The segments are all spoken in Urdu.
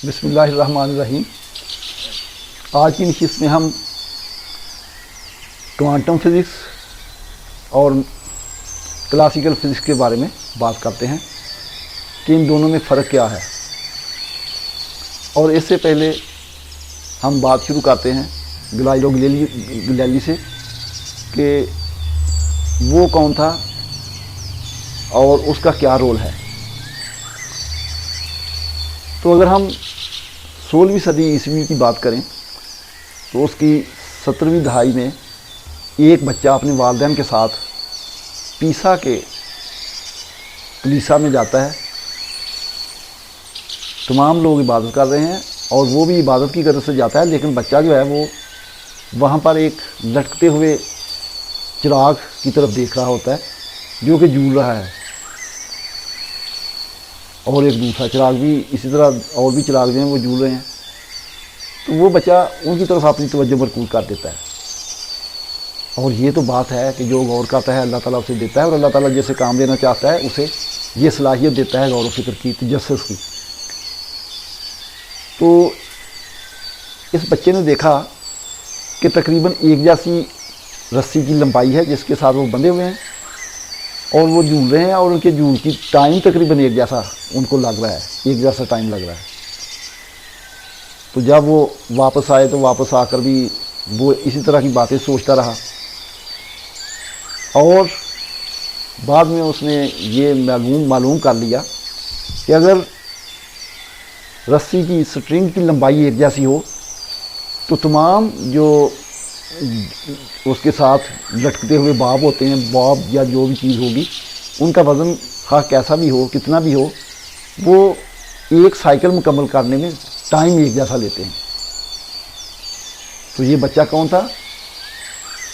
بسم اللہ الرحمن الرحیم۔ آج کی نشست میں ہم کوانٹم فزکس اور کلاسیکل فزکس کے بارے میں بات کرتے ہیں کہ ان دونوں میں فرق کیا ہے، اور اس سے پہلے ہم بات شروع کرتے ہیں گلیلیو گلیلی سے کہ وہ کون تھا اور اس کا کیا رول ہے۔ تو اگر ہم 16ویں صدی عیسوی کی بات کریں تو اس کی 17ویں دہائی میں ایک بچہ اپنے والدین کے ساتھ پیسا کے کلیسا میں جاتا ہے۔ تمام لوگ عبادت کر رہے ہیں اور وہ بھی عبادت کی غرض سے جاتا ہے، لیکن بچہ جو ہے وہ وہاں پر ایک لٹکتے ہوئے چراغ کی طرف دیکھ رہا ہوتا ہے جو کہ جول رہا ہے، اور ایک دوسرا چراغ بھی اسی طرح، اور بھی چراغ جو ہیں وہ جول رہے ہیں۔ تو وہ بچہ ان کی طرف اپنی توجہ مرکوز کر دیتا ہے، اور یہ تو بات ہے کہ جو غور کرتا ہے اللہ تعالیٰ اسے دیتا ہے، اور اللہ تعالیٰ جیسے کام دینا چاہتا ہے اسے یہ صلاحیت دیتا ہے غور و فکر کی، تجسس کی۔ تو اس بچے نے دیکھا کہ تقریباً ایک جیسی رسی کی لمبائی ہے جس کے ساتھ وہ بندھے ہوئے ہیں، اور وہ جول رہے ہیں، اور ان کے جول کی ٹائم تقریباً ایک جیسا ان کو لگ رہا ہے، ایک جیسا ٹائم لگ رہا ہے۔ تو جب وہ واپس آئے تو واپس آ کر بھی وہ اسی طرح کی باتیں سوچتا رہا، اور بعد میں اس نے یہ معلوم کر لیا کہ اگر رسی کی سٹرنگ کی لمبائی ایک جیسی ہو تو تمام جو اس کے ساتھ لٹکتے ہوئے باب ہوتے ہیں، باب یا جو بھی چیز ہوگی، ان کا وزن خواہ کیسا بھی ہو، کتنا بھی ہو، وہ ایک سائیکل مکمل کرنے میں ٹائم ایک جیسا لیتے ہیں۔ تو یہ بچہ کون تھا؟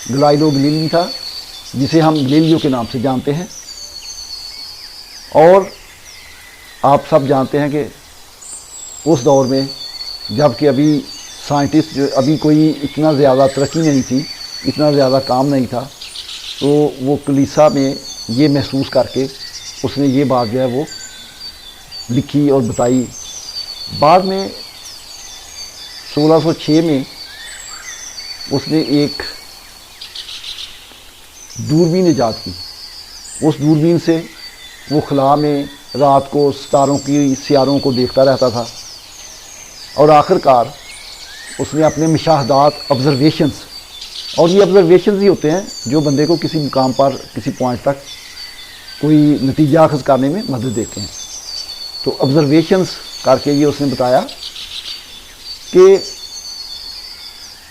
گلیلیو گلیلی تھا، جسے ہم گلیلیو کے نام سے جانتے ہیں۔ اور آپ سب جانتے ہیں کہ اس دور میں جب کہ ابھی سائنٹسٹ جو ابھی کوئی اتنا زیادہ ترقی نہیں تھی، اتنا زیادہ کام نہیں تھا، تو وہ کلیسا میں یہ محسوس کر کے اس نے یہ بات جو ہے وہ لکھی اور بتائی۔ بعد میں 1606 میں اس نے ایک دوربین ایجاد کی۔ اس دوربین سے وہ خلا میں رات کو ستاروں کی سیاروں کو دیکھتا رہتا تھا، اور آخر کار اس نے اپنے مشاہدات، آبزرویشنز، اور یہ آبزرویشنز ہی ہوتے ہیں جو بندے کو کسی مقام پر، کسی پوائنٹ تک کوئی نتیجہ اخذ کرنے میں مدد دیتے ہیں۔ تو آبزرویشنز کر کے یہ اس نے بتایا کہ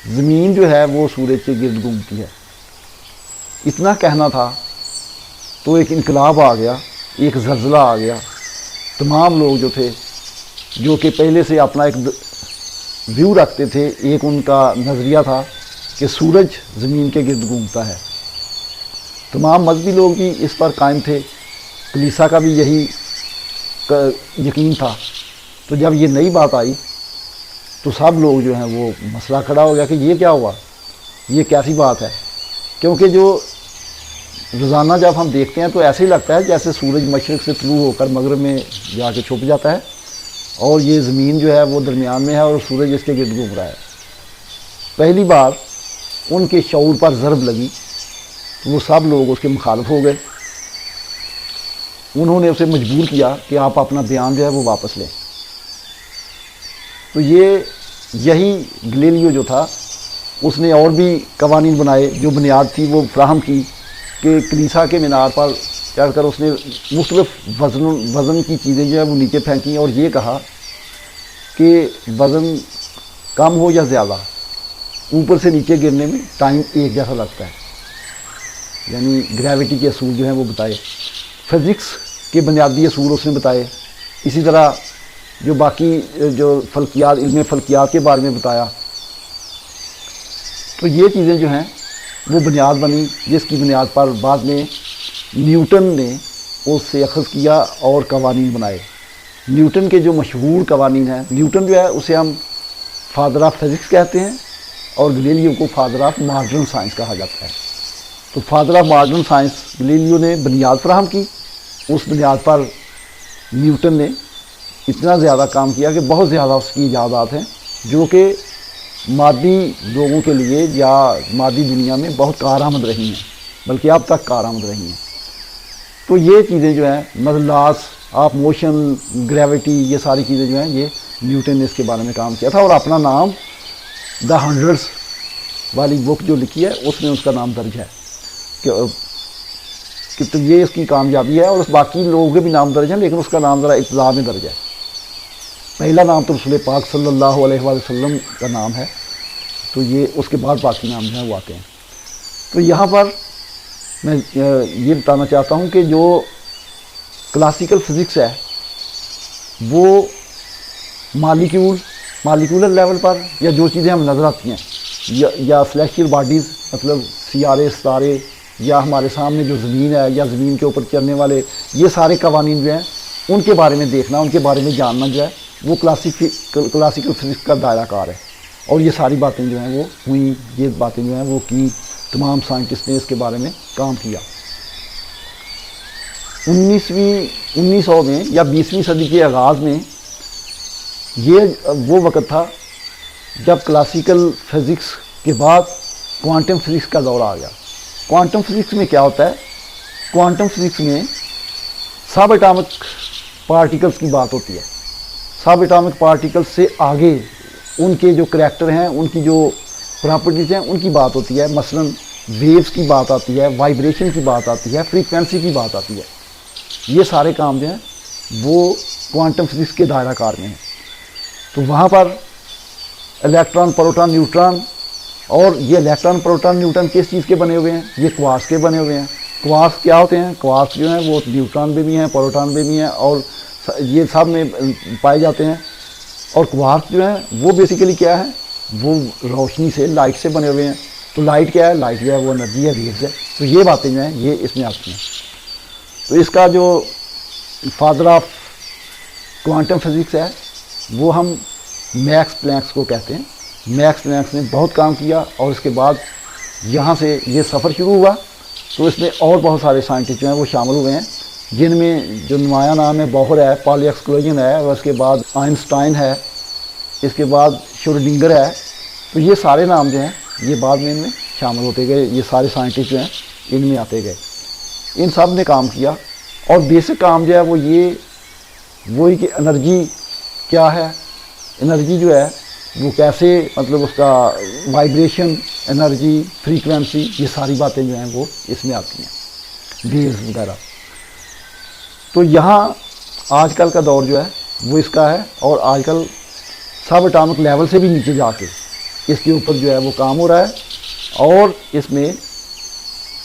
زمین جو ہے وہ سورج کے گرد گھومتی ہے۔ اتنا کہنا تھا تو ایک انقلاب آ گیا، ایک زلزلہ آ گیا۔ تمام لوگ جو تھے، جو کہ پہلے سے اپنا ایک ویو رکھتے تھے، ایک ان کا نظریہ تھا کہ سورج زمین کے گرد گھومتا ہے، تمام مذہبی لوگ بھی اس پر قائم تھے، کلیسا کا بھی یہی یقین تھا۔ تو جب یہ نئی بات آئی تو سب لوگ جو ہیں وہ مسئلہ کھڑا ہو گیا کہ یہ کیا ہوا، یہ کیسی بات ہے، کیونکہ جو روزانہ جب ہم دیکھتے ہیں تو ایسے ہی لگتا ہے جیسے سورج مشرق سے طلوع ہو کر مغرب میں جا کے چھپ جاتا ہے، اور یہ زمین جو ہے وہ درمیان میں ہے اور سورج اس کے گرد گھوم رہا ہے۔ پہلی بار ان کے شعور پر ضرب لگی تو وہ سب لوگ اس کے مخالف ہو گئے۔ انہوں نے اسے مجبور کیا کہ آپ اپنا بیان جو ہے وہ واپس لیں۔ تو یہی گلیلیو جو تھا، اس نے اور بھی قوانین بنائے، جو بنیاد تھی وہ فراہم کی کہ کلیسا کے مینار پر چڑھ کر اس نے مختلف وزن کی چیزیں جو ہے وہ نیچے پھینکیں، اور یہ کہا کہ وزن کم ہو یا زیادہ، اوپر سے نیچے گرنے میں ٹائم ایک جیسا لگتا ہے، یعنی گریوٹی کے اصول جو ہیں وہ بتائے، فزکس کے بنیادی اصول اس نے بتائے، اسی طرح جو باقی جو فلکیات، علم فلکیات کے بارے میں بتایا۔ تو یہ چیزیں جو ہیں وہ بنیاد بنی، جس کی بنیاد پر بعد میں نیوٹن نے اس سے اخذ کیا اور قوانین بنائے۔ نیوٹن کے جو مشہور قوانین ہیں، نیوٹن جو ہے اسے ہم فادر آف فزکس کہتے ہیں، اور گلیلیو کو فادر آف ماڈرن سائنس کہا جاتا ہے۔ تو father of modern science Galileo نے بنیاد فراہم کی، اس بنیاد پر نیوٹن نے اتنا زیادہ کام کیا کہ بہت زیادہ اس کی ایجادات ہیں جو کہ مادی لوگوں کے لیے یا مادی دنیا میں بہت کارآمد رہی ہیں، بلکہ اب تک کارآمد رہی ہیں۔ تو یہ چیزیں جو ہیں مثلا لاس آف موشن، گریوٹی، یہ ساری چیزیں جو ہیں یہ نیوٹن نے اس کے بارے میں کام کیا تھا، اور اپنا نام دا ہنڈریڈس والی بک جو لکھی ہے اس میں اس کا نام درج ہے کہ تو یہ اس کی کامیابی ہے، اور اس باقی لوگوں کے بھی نام درج ہیں، لیکن اس کا نام ذرا ابتدا میں درج ہے۔ پہلا نام تو رسول پاک صلی اللہ علیہ وآلہ وسلم کا نام ہے، تو یہ اس کے بعد باقی نام جو ہیں وہ آتے ہیں۔ تو یہاں پر میں یہ بتانا چاہتا ہوں کہ جو کلاسیکل فزکس ہے وہ مالیکولر لیول پر، یا جو چیزیں ہم نظر آتی ہیں یا سلیشیل باڈیز، مطلب سیارے، ستارے، یا ہمارے سامنے جو زمین ہے یا زمین کے اوپر چلنے والے یہ سارے قوانین جو ہیں ان کے بارے میں دیکھنا، ان کے بارے میں جاننا جو ہے وہ کلاسیکل فزکس کا دائرہ کار ہے، اور یہ ساری باتیں جو ہیں وہ ہوئیں، یہ باتیں جو ہیں وہ کی، تمام سائنٹسٹ نے اس کے بارے میں کام کیا۔ 1900 میں یا 20ویں صدی کے آغاز میں یہ وہ وقت تھا جب کلاسیکل فزکس کے بعد کوانٹم فزکس کا دور آ گیا۔ کوانٹم فزکس میں کیا ہوتا ہے؟ کوانٹم فزکس میں سب اٹامک پارٹیکلز کی بات ہوتی ہے۔ سب اٹامک پارٹیکلز سے آگے ان کے جو کریکٹر ہیں، ان کی جو پراپرٹیز ہیں، ان کی بات ہوتی ہے۔ مثلا ویوز کی بات آتی ہے، وائبریشن کی بات آتی ہے، فریکوینسی کی بات آتی ہے۔ یہ سارے کام جو ہیں وہ کوانٹم فزکس کے دائرہ کار میں ہیں۔ تو وہاں پر الیکٹران، پروٹون، نیوٹران، اور یہ الیکٹران، پروٹون، نیوٹران کس چیز کے بنے ہوئے ہیں؟ یہ کوارٹز کے بنے ہوئے ہیں۔ کوارٹز کیا ہوتے ہیں؟ کوارٹز جو ہیں وہ نیوٹران میں بھی ہیں، پروٹون میں بھی ہیں، اور یہ سب میں پائے جاتے ہیں۔ اور کوارٹز جو ہیں وہ بیسیکلی کیا ہے؟ وہ روشنی سے، لائٹ سے بنے ہوئے ہیں۔ تو لائٹ کیا ہے؟ لائٹ جو ہے وہ انرجی ہے، ویوز ہے۔ تو یہ باتیں جو ہیں یہ اس میں آتی ہیں۔ تو اس کا جو فادر آف کوانٹم فزکس ہے وہ ہم میکس پلانک کو کہتے ہیں۔ میکس پلانک نے بہت کام کیا، اور اس کے بعد یہاں سے یہ سفر شروع ہوا، تو اس میں اور بہت سارے سائنٹسٹ جو ہیں وہ شامل ہوئے ہیں، جن میں جو نمایاں نام ہے بوہر ہے، پالی ایکسکلوژن ہے، اور اس کے بعد آئنسٹائن ہے، اس کے بعد شروڈنگر ہے۔ تو یہ سارے نام جو ہیں یہ بعد میں ان میں شامل ہوتے گئے، یہ سارے سائنٹسٹ جو ہیں ان میں آتے گئے۔ ان سب نے کام کیا، اور بیسک کام جو ہے وہ یہ وہی کہ انرجی کیا ہے، انرجی جو ہے وہ کیسے، مطلب اس کا وائبریشن، انرجی، فریکوینسی، یہ ساری باتیں جو ہیں وہ اس میں آتی ہیں، ویوز وغیرہ۔ تو یہاں آج کل کا دور جو ہے وہ اس کا ہے، اور آج کل سب اٹامک لیول سے بھی نیچے جا کے اس کے اوپر جو ہے وہ کام ہو رہا ہے، اور اس میں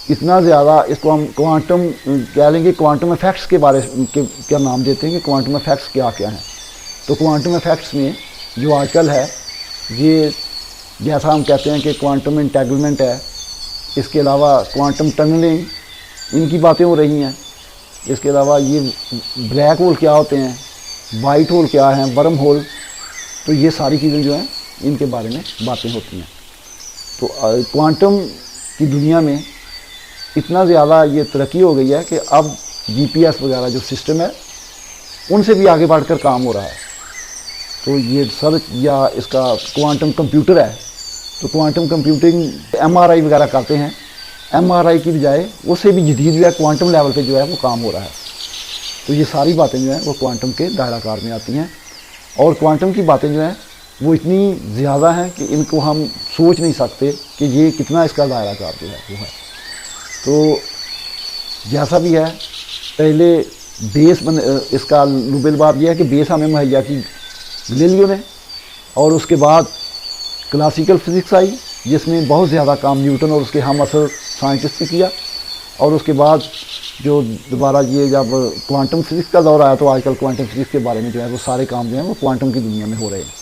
اتنا زیادہ اس کو ہم کوانٹم کہہ لیں گے، کوانٹم افیکٹس کے بارے کیا نام دیتے ہیں کہ کوانٹم افیکٹس کیا کیا ہیں۔ تو کوانٹم افیکٹس میں جو آج کل ہے یہ جیسا ہم کہتے ہیں کہ کوانٹم انٹیگلمنٹ ہے، اس کے علاوہ کوانٹم ٹنلنگ، ان کی باتیں ہو رہی ہیں۔ اس کے علاوہ یہ بلیک ہول کیا ہوتے ہیں، وائٹ ہول کیا ہیں، ورم ہول، تو یہ ساری چیزیں جو ہیں ان کے بارے میں باتیں ہوتی ہیں۔ تو کوانٹم کی دنیا میں اتنا زیادہ یہ ترقی ہو گئی ہے کہ اب جی پی ایس وغیرہ جو سسٹم ہے ان سے بھی آگے بڑھ کر کام ہو رہا ہے۔ تو یہ سرچ یا اس کا کوانٹم کمپیوٹر ہے، تو کوانٹم کمپیوٹنگ ایم آر آئی وغیرہ کرتے ہیں، ایم آر آئی کی بجائے اس سے بھی جدید جو ہے کوانٹم لیول پہ جو ہے وہ کام ہو رہا ہے۔ تو یہ ساری باتیں جو ہیں وہ کوانٹم کے دائرہ کار میں آتی ہیں، اور کوانٹم کی باتیں جو ہیں وہ اتنی زیادہ ہیں کہ ان کو ہم سوچ نہیں سکتے کہ یہ کتنا اس کا دائرہ کار جو ہے وہ ہے۔ تو جیسا بھی ہے، پہلے بیس اس کا لب الباب یہ ہے کہ بیس ہمیں مہیا کی گلیلیو نے، اور اس کے بعد کلاسیکل فزکس آئی جس میں بہت زیادہ کام نیوٹن اور اس کے ہم اثر سائنٹسٹ نے کیا، اور اس کے بعد جو دوبارہ یہ جب کوانٹم فزکس کا دور آیا تو آج کل کوانٹم فزکس کے بارے میں جو ہے وہ سارے کام جو ہیں وہ کوانٹم کی دنیا میں ہو رہے ہیں۔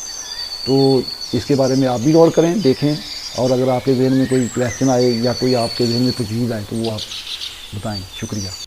تو اس کے بارے میں آپ بھی غور کریں، دیکھیں، اور اگر آپ کے ذہن میں کوئی کویسچن آئے یا کوئی آپ کے ذہن میں تجویز آئے تو وہ آپ بتائیں۔ شکریہ۔